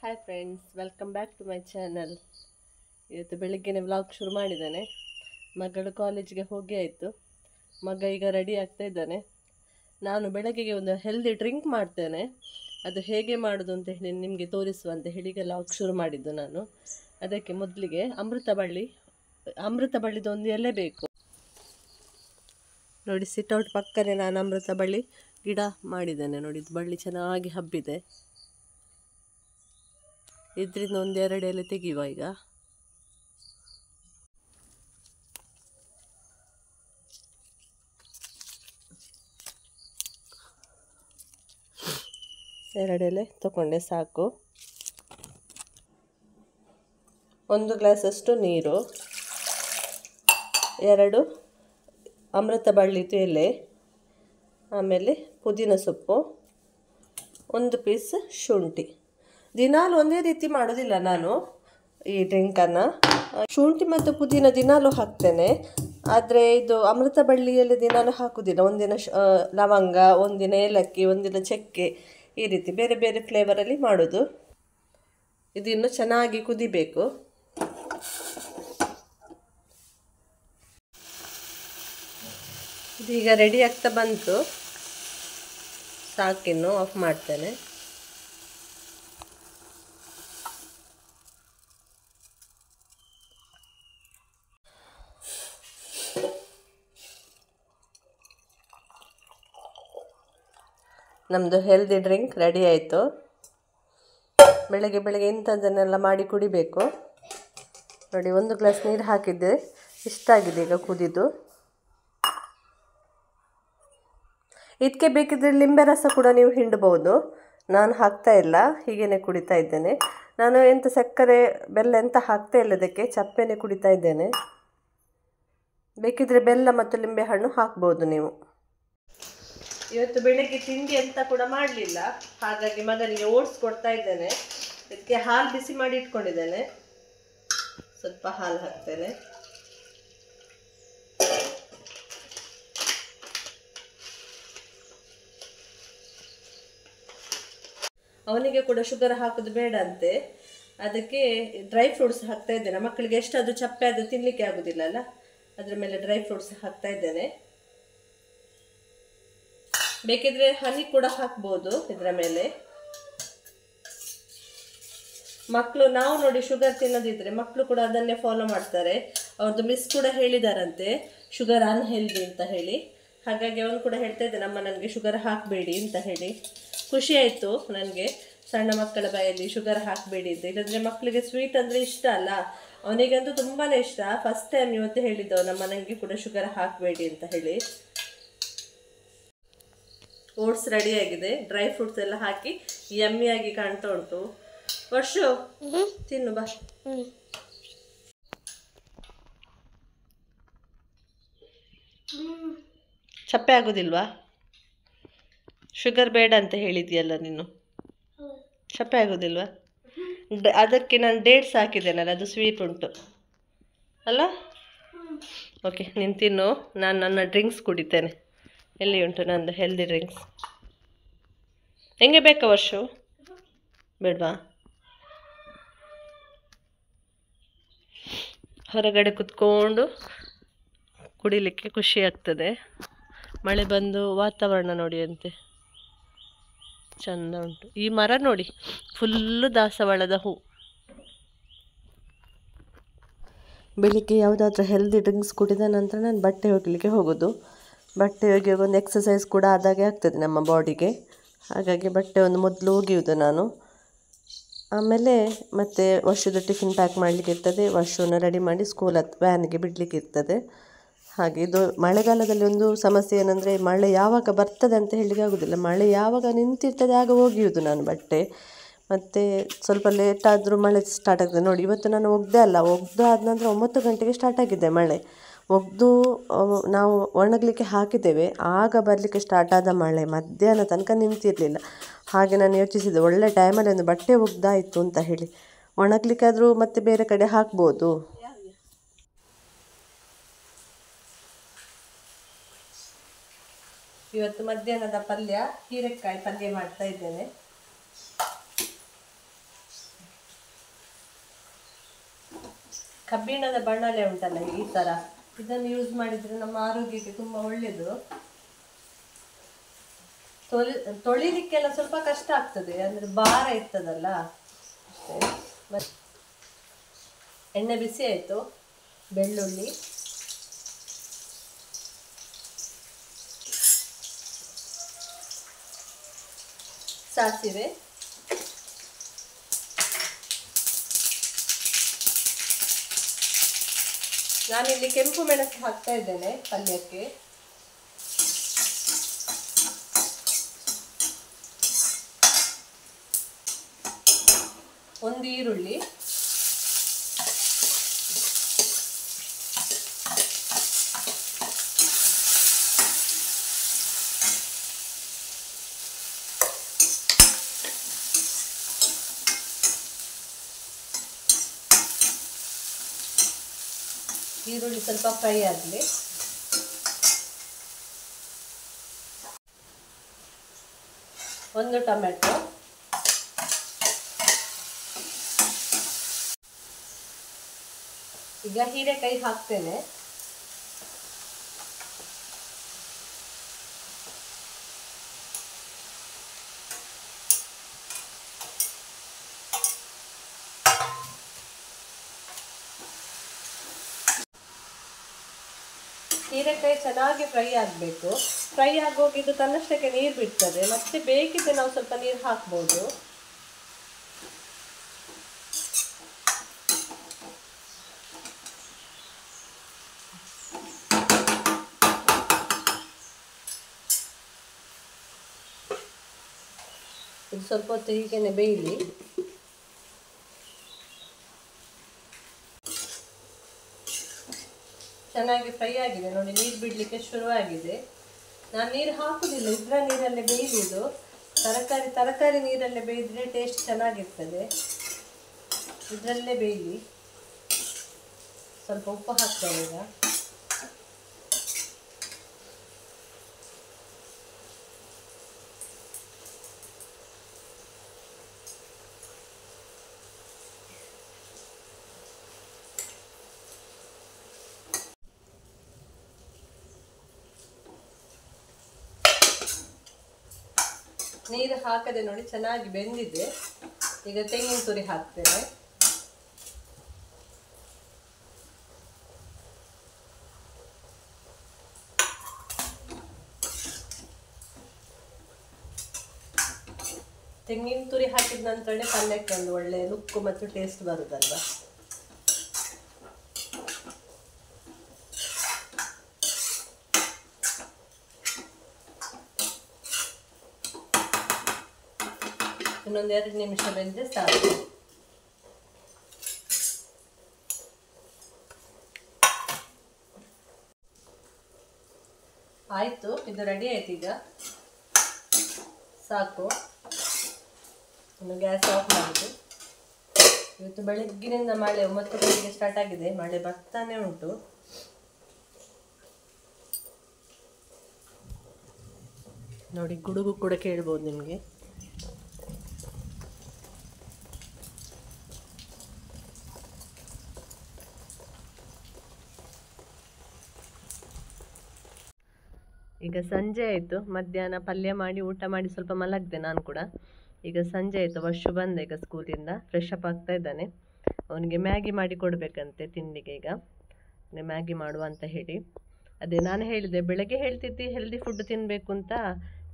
Hi friends, welcome back to my channel. ಇವತ್ತು ಬೆಳಿಗ್ಗೆನೇ vlog ಶುರು ಮಾಡಿದ್ದಾನೆ. ಮಗಳು ಕಾಲೇಜಿಗೆ ಹೋಗಿ ಆಯಿತು. ಮಗ ಈಗ ರೆಡಿ ಆಗ್ತಾ ಇದ್ದಾನೆ. ನಾನು ಬೆಳಗ್ಗೆಗೆ ಒಂದು ಹೆಲ್ದಿ ಡ್ರಿಂಕ್ ಮಾಡ್ತೇನೆ. ಅದು ಹೇಗೆ ಮಾಡೋದು ಅಂತ ಹೇಳಿ ನಿಮಗೆ ತೋರಿಸುವ ಅಂತ ಹೇಳಿ ಈಗ ವ್ಲಾಗ್ ಶುರು ಮಾಡಿದ್ದು ನಾನು. ಅದಕ್ಕೆ ಮೊದಲಿಗೆ ಅಮೃತ ಬಳ್ಳಿದು ಒಂದು ಎಲೆ ಬೇಕು ನೋಡಿ. ಸಿಟ್ಔಟ್ ಪಕ್ಕನೇ ನಾನು ಅಮೃತ ಬಳ್ಳಿ ಗಿಡ ಮಾಡಿದ್ದೇನೆ ನೋಡಿ. ಇದು ಬಳ್ಳಿ ಚೆನ್ನಾಗಿ ಹಬ್ಬಿದೆ. ಇದರಿಂದ ಒಂದೆರಡು ಎಲೆ ತೆಗೆಯುವ. ಈಗ ಎರಡು ಎಲೆ ತಗೊಂಡೆ ಸಾಕು. 1 ಗ್ಲಾಸಷ್ಟು ನೀರು, 2 ಅಮೃತ ಬಳ್ಳಿದು ಎಲೆ, ಆಮೇಲೆ ಪುದೀನ ಸೊಪ್ಪು, 1 ಪೀಸ್ ಶುಂಠಿ. ದಿನಾಲು ಒಂದೇ ರೀತಿ ಮಾಡೋದಿಲ್ಲ ನಾನು ಈ ಡ್ರಿಂಕನ್ನು. ಶುಂಠಿ ಮತ್ತು ಪುದೀನ ದಿನಾಲು ಹಾಕ್ತೇನೆ, ಆದರೆ ಇದು ಅಮೃತ ಬಳ್ಳಿಯಲ್ಲಿ ದಿನಾಲು ಹಾಕೋದಿಲ್ಲ. ಒಂದಿನ ಲವಂಗ, ಒಂದಿನ ಏಲಕ್ಕಿ, ಒಂದಿನ ಚಕ್ಕೆ, ಈ ರೀತಿ ಬೇರೆ ಬೇರೆ ಫ್ಲೇವರಲ್ಲಿ ಮಾಡೋದು. ಇದನ್ನು ಚೆನ್ನಾಗಿ ಕುದಿಬೇಕು. ಇದೀಗ ರೆಡಿ ಆಗ್ತಾ ಬಂತು. ಸಾಕಿನ್ನು ಆಫ್ ಮಾಡ್ತೇನೆ. ನಮ್ಮದು ಹೆಲ್ದಿ ಡ್ರಿಂಕ್ ರೆಡಿ ಆಯಿತು. ಬೆಳಗ್ಗೆ ಬೆಳಗ್ಗೆ ಇಂಥದ್ದನ್ನೆಲ್ಲ ಮಾಡಿ ಕುಡಿಬೇಕು ನೋಡಿ. 1 ಗ್ಲಾಸ್ ನೀರು ಹಾಕಿದ್ದೆ, ಇಷ್ಟಾಗಿದೆ ಈಗ ಕುದಿದು. ಇದಕ್ಕೆ ಬೇಕಿದ್ರೆ ಲಿಂಬೆ ರಸ ಕೂಡ ನೀವು ಹಿಂಡಬಹುದು. ನಾನು ಹಾಕ್ತಾ ಇಲ್ಲ, ಹೀಗೇ ಕುಡಿತಾ ಇದ್ದೇನೆ. ನಾನು ಎಂಥ ಸಕ್ಕರೆ ಬೆಲ್ಲ ಎಂತ ಹಾಕ್ತಾ ಇಲ್ಲ ಇದಕ್ಕೆ, ಚಪ್ಪೆನೇ ಕುಡಿತಾ ಇದ್ದೇನೆ. ಬೇಕಿದ್ರೆ ಬೆಲ್ಲ ಮತ್ತು ಲಿಂಬೆ ಹಣ್ಣು ಹಾಕ್ಬೋದು ನೀವು. ಇವತ್ತು ಬೆಳಗ್ಗೆ ತಿಂಡಿ ಅಂತ ಕೂಡ ಮಾಡಲಿಲ್ಲ, ಹಾಗಾಗಿ ಮಗನಿಗೆ ಓಟ್ಸ್ ಕೊಡ್ತಾ ಇದ್ದೇನೆ. ಇದಕ್ಕೆ ಹಾಲು ಬಿಸಿ ಮಾಡಿ ಇಟ್ಕೊಂಡಿದ್ದೇನೆ. ಸ್ವಲ್ಪ ಹಾಲು ಹಾಕ್ತೇನೆ. ಅವನಿಗೆ ಕೂಡ ಶುಗರ್ ಹಾಕೋದು ಬೇಡ ಅಂತೆ, ಅದಕ್ಕೆ ಡ್ರೈ ಫ್ರೂಟ್ಸ್ ಹಾಕ್ತಾ ಇದ್ದೇನೆ. ಮಕ್ಕಳಿಗೆ ಎಷ್ಟಾದರೂ ಚಪ್ಪೆ ಅದು ತಿನ್ನಲಿಕ್ಕೆ ಆಗೋದಿಲ್ಲ ಅಲ್ಲ, ಅದ್ರ ಮೇಲೆ ಡ್ರೈ ಫ್ರೂಟ್ಸ್ ಹಾಕ್ತಾ ಇದ್ದೇನೆ. ಬೇಕಿದ್ರೆ ಹನಿ ಕೂಡ ಹಾಕ್ಬೋದು ಇದರ ಮೇಲೆ. ಮಕ್ಕಳು, ನಾವು ನೋಡಿ ಶುಗರ್ ತಿನ್ನೋದಿದ್ರೆ ಮಕ್ಕಳು ಕೂಡ ಅದನ್ನೇ ಫಾಲೋ ಮಾಡ್ತಾರೆ. ಅವ್ರದ್ದು ಮಿಸ್ ಕೂಡ ಹೇಳಿದಾರಂತೆ ಶುಗರ್ ಅನ್ಹೆಲ್ದಿ ಅಂತ ಹೇಳಿ. ಹಾಗಾಗಿ ಅವನು ಕೂಡ ಹೇಳ್ತಾ ಇದ್ದೆ, ನಮ್ಮ ನನಗೆ ಶುಗರ್ ಹಾಕಬೇಡಿ ಅಂತ ಹೇಳಿ. ಖುಷಿ ಆಯಿತು ನನಗೆ, ಸಣ್ಣ ಮಕ್ಕಳ ಬಾಯಲ್ಲಿ ಶುಗರ್ ಹಾಕಬೇಡಿ ಅಂತ. ಇಲ್ಲಂದರೆ ಮಕ್ಕಳಿಗೆ ಸ್ವೀಟ್ ಅಂದರೆ ಇಷ್ಟ ಅಲ್ಲ, ಅವನಿಗಂತೂ ತುಂಬಾ ಇಷ್ಟ. ಫಸ್ಟ್ ಟೈಮ್ ಇವತ್ತು ಹೇಳಿದ್ದವು, ನಮ್ಮ ನನಗೆ ಕೂಡ ಶುಗರ್ ಹಾಕಬೇಡಿ ಅಂತ ಹೇಳಿ. ಓಟ್ಸ್ ರೆಡಿ ಆಗಿದೆ, ಡ್ರೈ ಫ್ರೂಟ್ಸ್ ಎಲ್ಲ ಹಾಕಿ ಯಮ್ಮಿಯಾಗಿ ಕಾಣ್ತಾ ಉಂಟು. ವರ್ಷು ತಿನ್ನು ಬಾ. ಚಪ್ಪೆ ಆಗೋದಿಲ್ವಾ? ಶುಗರ್ ಬೇಡ ಅಂತ ಹೇಳಿದ್ಯಲ್ಲ ನೀನು, ಚಪ್ಪೆ ಆಗೋದಿಲ್ವಾ? ಅದಕ್ಕೆ ನಾನು ಡೇಟ್ಸ್ ಹಾಕಿದ್ದೇನಲ್ಲ, ಅದು ಸ್ವೀಟ್ ಉಂಟು ಅಲ್ಲ. ಓಕೆ, ನೀನು ತಿನ್ನು, ನಾನು ನನ್ನ ಡ್ರಿಂಕ್ಸ್ ಕುಡಿತೇನೆ. ಎಲ್ಲಿ ಉಂಟು ನಂದು ಹೆಲ್ದಿ ಡ್ರಿಂಕ್ಸ್? ಹೆಂಗೆ ಬೇಕಾ ವರ್ಷು? ಬೇಡವಾ? ಹೊರಗಡೆ ಕುತ್ಕೊಂಡು ಕುಡಿಲಿಕ್ಕೆ ಖುಷಿ ಆಗ್ತದೆ. ಮಳೆ ಬಂದು ವಾತಾವರಣ ನೋಡಿ ಅಂತೆ ಚಂದ ಉಂಟು. ಈ ಮರ ನೋಡಿ, ಫುಲ್ಲು ದಾಸವಾಳದ ಹೂ. ಬೆಳಿಗ್ಗೆ ಯಾವುದಾದ್ರೂ ಹೆಲ್ದಿ ಡ್ರಿಂಕ್ಸ್ ಕುಡಿದ ನಂತರ ನಾನು ಬಟ್ಟೆ ಒಗಿಲಿಕ್ಕೆ ಹೋಗೋದು. ಬಟ್ಟೆ ಒಗೆಯುವಾಗ ಒಂದು ಎಕ್ಸಸೈಸ್ ಕೂಡ ಆದಾಗೆ ಆಗ್ತದೆ ನಮ್ಮ ಬಾಡಿಗೆ. ಹಾಗಾಗಿ ಬಟ್ಟೆ ಒಂದು ಮೊದಲು ಒಗೆಯುವುದು ನಾನು. ಆಮೇಲೆ ಮತ್ತೆ ವರ್ಷದ ಟಿಫಿನ್ ಪ್ಯಾಕ್ ಮಾಡಲಿಕ್ಕೆ ಇರ್ತದೆ. ವರ್ಷವನ್ನು ರೆಡಿ ಮಾಡಿ ವ್ಯಾನ್ಗೆ ಬಿಡಲಿಕ್ಕೆ ಇರ್ತದೆ. ಹಾಗೆ ಇದು ಮಳೆಗಾಲದಲ್ಲಿ ಒಂದು ಸಮಸ್ಯೆ ಏನಂದರೆ, ಮಳೆ ಯಾವಾಗ ಬರ್ತದೆ ಅಂತ ಹೇಳಲಿಕ್ಕೆ ಆಗೋದಿಲ್ಲ. ಮಳೆ ಯಾವಾಗ ನಿಂತಿರ್ತದೆ ಆಗ ಒಗೆಯುವುದು ನಾನು ಬಟ್ಟೆ. ಮತ್ತು ಸ್ವಲ್ಪ ಲೇಟಾದರೂ ಮಳೆ ಸ್ಟಾರ್ಟ್ ಆಗ್ತದೆ ನೋಡಿ. ಇವತ್ತು ನಾನು ಒಗ್ದೆ ಅಲ್ಲ, ಒಗ್ದು ಆದ ನಂತರ 9 ಗಂಟೆಗೆ ಸ್ಟಾರ್ಟ್ ಆಗಿದೆ ಮಳೆ. ಒಗ್ದು ನಾವು ಒಣಗಲಿಕ್ಕೆ ಹಾಕಿದ್ದೇವೆ, ಆಗ ಬರಲಿಕ್ಕೆ ಸ್ಟಾರ್ಟ್ ಆದ ಮಳೆ. ಮಧ್ಯಾಹ್ನ ತನಕ ನಿಂತಿರಲಿಲ್ಲ. ಹಾಗೆ ನಾನು ಯೋಚಿಸಿದೆ, ಒಳ್ಳೆ ಟೈಮಲ್ಲಿ ಒಂದು ಬಟ್ಟೆ ಒಗ್ದಾಯಿತು ಅಂತ ಹೇಳಿ. ಒಣಗಲಿಕ್ಕಾದರೂ ಮತ್ತೆ ಬೇರೆ ಕಡೆ ಹಾಕ್ಬೋದು. ಇವತ್ತು ಮಧ್ಯಾಹ್ನದ ಪಲ್ಯ, ಹೀರೆಕಾಯಿ ಪಲ್ಯ ಮಾಡ್ತಾ ಇದ್ದೇನೆ. ಕಬ್ಬಿಣದ ಬಾಣಲೆ ಉಂಟಲ್ಲ ಈ ಥರ, ಇದನ್ನು ಯೂಸ್ ಮಾಡಿದರೆ ನಮ್ಮ ಆರೋಗ್ಯಕ್ಕೆ ತುಂಬ ಒಳ್ಳೆಯದು. ತೊಳಿಲಿಕ್ಕೆಲ್ಲ ಸ್ವಲ್ಪ ಕಷ್ಟ ಆಗ್ತದೆ, ಅಂದರೆ ಭಾರ ಇರ್ತದಲ್ಲ ಅಷ್ಟೇ. ಮತ್ತು ಎಣ್ಣೆ ಬಿಸಿ ಆಯಿತು. ಬೆಳ್ಳುಳ್ಳಿ, ಸಾಸಿವೆ, ನಾನಿಲ್ಲಿ ಕೆಂಪು ಮೆಣಸು ಹಾಕ್ತಾ ಇದ್ದೇನೆ ಪಲ್ಯಕ್ಕೆ. ಒಂದು ಈರುಳ್ಳಿ, ಈರುಳ್ಳಿ ಸ್ವಲ್ಪ ಫ್ರೈ ಆಗಲಿ. ಒಂದು ಟೊಮೆಟೊ, ಈಗ ಹೀರೆಕಾಯಿ ಹಾಕ್ತೇನೆ. ಹೀರೆಕಾಯಿ ಚೆನ್ನಾಗಿ ಫ್ರೈ ಆಗಬೇಕು. ಫ್ರೈ ಆಗುವಾಗ ಇದು ತನ್ನಷ್ಟಕ್ಕೆ ನೀರು ಬಿಡ್ತದೆ, ಮತ್ತೆ ಬೇಕಿದ್ರೆ ನಾವು ಸ್ವಲ್ಪ ನೀರು ಹಾಕ್ಬೋದು. ಇದು ಸ್ವಲ್ಪ ಹೊತ್ತು ಹೀಗೇನೆ ಬೇಯಲಿ. ಚೆನ್ನಾಗಿ ಫ್ರೈ ಆಗಿದೆ ನೋಡಿ, ನೀರು ಬಿಡಲಿಕ್ಕೆ ಶುರುವಾಗಿದೆ. ನಾನು ನೀರು ಹಾಕುವುದಿಲ್ಲ, ಇದರ ನೀರಲ್ಲೇ ಬೇಯ್ದು. ತರಕಾರಿ ನೀರಲ್ಲೇ ಬೇಯಿದ್ರೆ ಟೇಸ್ಟ್ ಚೆನ್ನಾಗಿರ್ತದೆ. ಇದರಲ್ಲೇ ಬೇಯಲಿ. ಸ್ವಲ್ಪ ಉಪ್ಪು ಹಾಕ್ತೇನೆ ಈಗ. ನೀರು ಹಾಕದೆ ನೋಡಿ ಚೆನ್ನಾಗಿ ಬೆಂದಿದೆ. ಈಗ ತೆಂಗಿನ ತುರಿ ಹಾಕ್ತೇನೆ. ತೆಂಗಿನ ತುರಿ ಹಾಕಿದ ನಂತರನೇ ಪಲ್ಯಕ್ಕೆ ಒಂದು ಒಳ್ಳೆ ಲುಕ್ ಮತ್ತು ಟೇಸ್ಟ್ ಬರುದಲ್ವಾ. ಇನ್ನೊಂದು 2 ನಿಮಿಷ ಬೆಂದ್ರೆ ಸಾಕು. ಆಯ್ತು, ಇದು ರೆಡಿ ಆಯ್ತು. ಈಗ ಸಾಕು, ಇನ್ನು ಗ್ಯಾಸ್ ಆಫ್ ಮಾಡಿದ್ದು. ಇವತ್ತು ಬೆಳಗ್ಗಿನಿಂದ ಮಳೆ 9 ಗಂಟೆಗೆ ಸ್ಟಾರ್ಟ್ ಆಗಿದೆ. ಮಳೆ ಬರ್ತಾನೆ ಉಂಟು. ನೋಡಿ, ಗುಡುಗು ಕೂಡ ಕೇಳ್ಬೋದು ನಿಮಗೆ. ಈಗ ಸಂಜೆ ಆಯಿತು. ಮಧ್ಯಾಹ್ನ ಪಲ್ಯ ಮಾಡಿ ಊಟ ಮಾಡಿ ಸ್ವಲ್ಪ ಮಲಗಿದೆ ನಾನು ಕೂಡ. ಈಗ ಸಂಜೆ ಆಯಿತು. ವರ್ಷು ಬಂದ ಈಗ ಸ್ಕೂಲಿಂದ, ಫ್ರೆಶ್ ಅಪ್ ಆಗ್ತಾ ಇದ್ದಾನೆ. ಅವನಿಗೆ ಮ್ಯಾಗಿ ಮಾಡಿ ಕೊಡಬೇಕಂತೆ ತಿಂಡಿಗೆ. ಈಗ ಮ್ಯಾಗಿ ಮಾಡುವ ಅಂತ ಹೇಳಿ, ಅದೇ ನಾನು ಹೇಳಿದೆ ಬೆಳಗ್ಗೆ ಹೇಳ್ತಿದ್ದಿ ಹೆಲ್ದಿ ಫುಡ್ ತಿನ್ನಬೇಕು ಅಂತ,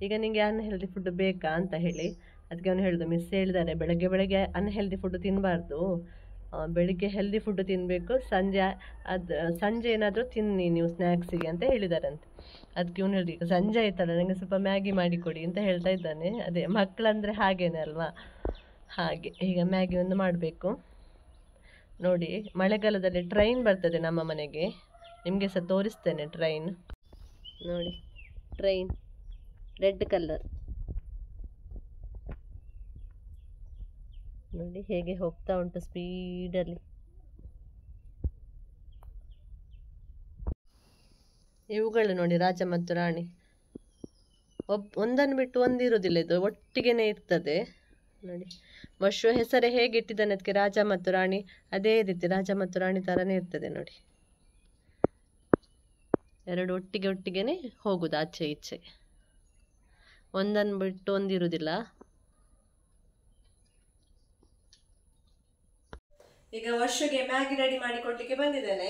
ಈಗ ನಿಂಗೆ ಅನ್ಹೆಲ್ದಿ ಫುಡ್ ಬೇಕಾ ಅಂತ ಹೇಳಿ. ಅದಕ್ಕೆ ಅವನು ಹೇಳಿದ, ಮಿಸ್ ಹೇಳಿದ್ದಾರೆ ಬೆಳಗ್ಗೆ ಅನ್ಹೆಲ್ದಿ ಫುಡ್ ತಿನ್ನಬಾರ್ದು, ಬೆಳಿಗ್ಗೆ ಹೆಲ್ದಿ ಫುಡ್ ತಿನ್ನಬೇಕು, ಸಂಜೆ ಏನಾದರೂ ತಿನ್ನಿ ನೀವು ಸ್ನ್ಯಾಕ್ಸಿಗೆ ಅಂತ ಹೇಳಿದಾರಂತೆ. ಅದಕ್ಕೆ ಇವನು ಹೇಳಿದ, ಈಗ ಸಂಜೆ ಆಯ್ತಲ್ಲ, ನನಗೆ ಸ್ವಲ್ಪ ಮ್ಯಾಗಿ ಮಾಡಿಕೊಡಿ ಅಂತ ಹೇಳ್ತಾ ಇದ್ದಾನೆ. ಅದೇ ಮಕ್ಕಳಂದರೆ ಹಾಗೇನೆ ಅಲ್ವಾ, ಹಾಗೆ ಈಗ ಮ್ಯಾಗಿ ಒಂದು ಮಾಡಬೇಕು. ನೋಡಿ, ಮಳೆಗಾಲದಲ್ಲಿ ಟ್ರೈನ್ ಬರ್ತದೆ ನಮ್ಮ ಮನೆಗೆ, ನಿಮಗೆ ಸಹ ತೋರಿಸ್ತೇನೆ ಟ್ರೈನ್. ನೋಡಿ, ಟ್ರೈನ್ ರೆಡ್ ಕಲರ್ ನೋಡಿ ಹೇಗೆ ಹೋಗ್ತಾ ಉಂಟು ಸ್ಪೀಡಲ್ಲಿ. ಇವುಗಳು ನೋಡಿ, ರಾಜ ಮತ್ತು ರಾಣಿ. ಒಂದನ್ನು ಬಿಟ್ಟು ಒಂದಿರೋದಿಲ್ಲ, ಇದು ಒಟ್ಟಿಗೆನೇ ಇರ್ತದೆ ನೋಡಿ ವರ್ಷ ಹೆಸರೇ ಹೇಗೆ ಇಟ್ಟಿದ್ದಾನೆ ಅದಕ್ಕೆ ರಾಜ ಮತ್ತು ರಾಣಿ, ಅದೇ ರೀತಿ ರಾಜ ಮತ್ತು ರಾಣಿ ಥರನೇ ಇರ್ತದೆ ನೋಡಿ. ಎರಡು ಒಟ್ಟಿಗೆನೆ ಹೋಗುದು ಆಚೆ ಈಚೆ, ಒಂದನ್ನು ಬಿಟ್ಟು ಒಂದಿರುವುದಿಲ್ಲ. ಈಗ ವರ್ಷಗೆ ಮ್ಯಾಗಿ ರೆಡಿ ಮಾಡಿ ಕೊಡ್ಲಿಕ್ಕೆ ಬಂದಿದ್ದೇನೆ.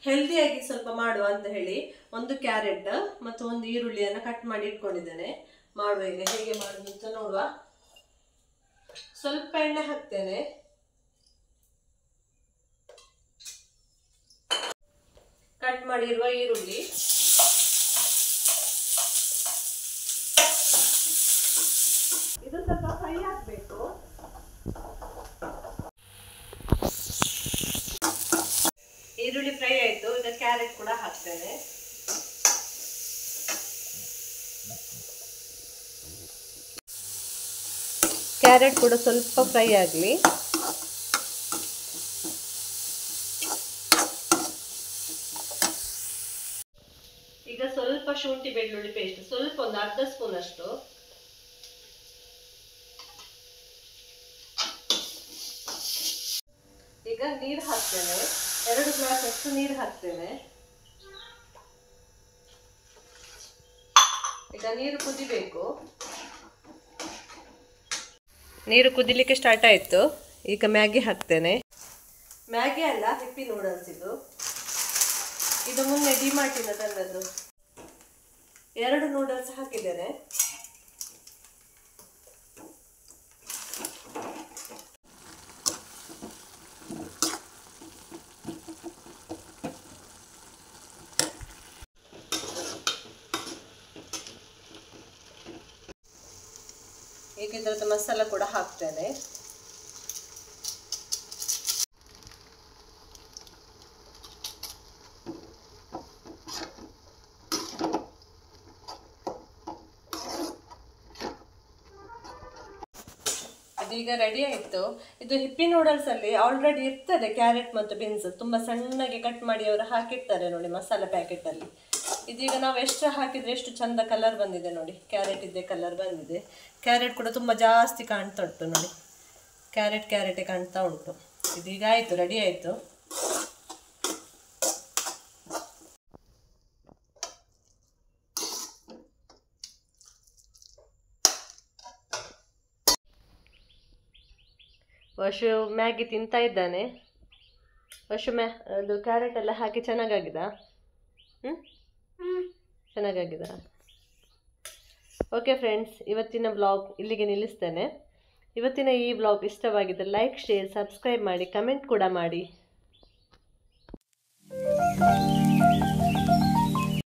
ಹೆಲ್ದಿಯಾಗಿ ಸ್ವಲ್ಪ ಮಾಡುವ ಅಂತ ಹೇಳಿ ಒಂದು ಕ್ಯಾರೆಟ್ ಮತ್ತು ಒಂದು ಈರುಳ್ಳಿಯನ್ನು ಕಟ್ ಮಾಡಿ ಇಟ್ಕೊಂಡಿದ್ದೇನೆ. ಮಾಡುವ ಈಗ ಹೇಗೆ ಮಾಡುದು ಅಂತ ನೋಡುವ. ಸ್ವಲ್ಪ ಎಣ್ಣೆ ಹಾಕ್ತೇನೆ. ಕಟ್ ಮಾಡಿರುವ ಈರುಳ್ಳಿ, ಇದು ಸ್ವಲ್ಪ ಫ್ರೈ ಆಗಬೇಕು. ಈರುಳ್ಳಿ ಫ್ರೈ ಆಯ್ತು, ಈಗ ಕ್ಯಾರೆಟ್ ಕೂಡ ಹಾಕ್ತೇನೆ. ಕ್ಯಾರೆಟ್ ಕೂಡ ಸ್ವಲ್ಪ ಫ್ರೈ ಆಗಲಿ. ಈಗ ಸ್ವಲ್ಪ ಶುಂಠಿ ಬೆಳ್ಳುಳ್ಳಿ ಪೇಸ್ಟ್, ಸ್ವಲ್ಪ ಒಂದು ಅರ್ಧ ಸ್ಪೂನ್ ಅಷ್ಟು. ಈಗ ನೀರು ಹಾಕ್ತೇನೆ, 2 ಗ್ಲಾಸ್ ಅಷ್ಟು ನೀರು ಹಾಕ್ತೇನೆ. ಈಗ ನೀರು ಕುದಿಬೇಕು. ನೀರು ಕುದಿಲಿಕ್ಕೆ ಸ್ಟಾರ್ಟ್ ಆಯಿತು. ಈಗ ಮ್ಯಾಗಿ ಹಾಕ್ತೇನೆ. ಮ್ಯಾಗಿ ಅಲ್ಲ, ಹಿಪ್ಪಿ ನೂಡಲ್ಸ್ ಇದು ಮೊನ್ನೆ ಡಿಮಾರ್ಟಿಂದ ತಂದದ್ದು. 2 ನೂಡಲ್ಸ್ ಹಾಕಿದ್ದೇನೆ. ಈಗ ಇದರದ್ದು ಮಸಾಲ ಕೂಡ ಹಾಕ್ತೇನೆ. ಇದೀಗ ರೆಡಿ ಆಯಿತು. ಇದು ಹಿಪ್ಪಿ ನೂಡಲ್ಸ್ ಅಲ್ಲಿ ಆಲ್ರೆಡಿ ಇರ್ತದೆ ಕ್ಯಾರೆಟ್ ಮತ್ತು ಬೀನ್ಸ್, ತುಂಬ ಸಣ್ಣಗೆ ಕಟ್ ಮಾಡಿ ಅವರು ಹಾಕಿರ್ತಾರೆ ನೋಡಿ ಮಸಾಲ ಪ್ಯಾಕೆಟ್ ಅಲ್ಲಿ. ಇದೀಗ ನಾವು ಎಷ್ಟು ಹಾಕಿದ್ರೆ ಎಷ್ಟು ಚಂದ ಕಲರ್ ಬಂದಿದೆ ನೋಡಿ. ಕ್ಯಾರೆಟ್ ಇದ್ದೇ ಕಲರ್ ಬಂದಿದೆ. ಕ್ಯಾರೆಟ್ ಕೂಡ ತುಂಬ ಜಾಸ್ತಿ ಕಾಣ್ತಾ ಉಂಟು ನೋಡಿ. ಕ್ಯಾರೆಟೇ ಕಾಣ್ತಾ ಉಂಟು. ಇದೀಗ ಆಯಿತು, ರೆಡಿ ಆಯಿತು. ವರ್ಷ ಮ್ಯಾಗಿ ತಿಂತಾ ಇದ್ದಾನೆ. ವರ್ಷ ಅದು ಕ್ಯಾರೆಟ್ ಎಲ್ಲ ಹಾಕಿ ಚೆನ್ನಾಗಾಗಿದ? ಚೆನ್ನಾಗಾಗಿದ? ಓಕೆ ಫ್ರೆಂಡ್ಸ್, ಇವತ್ತಿನ ವ್ಲಾಗ್ ಇಲ್ಲಿಗೆ ನಿಲ್ಲಿಸ್ತೇನೆ. ಇವತ್ತಿನ ಈ ವ್ಲಾಗ್ ಇಷ್ಟವಾಗಿದ್ದರೆ ಲೈಕ್, ಶೇರ್, ಸಬ್ಸ್ಕ್ರೈಬ್ ಮಾಡಿ, ಕಮೆಂಟ್ ಕೂಡ ಮಾಡಿ.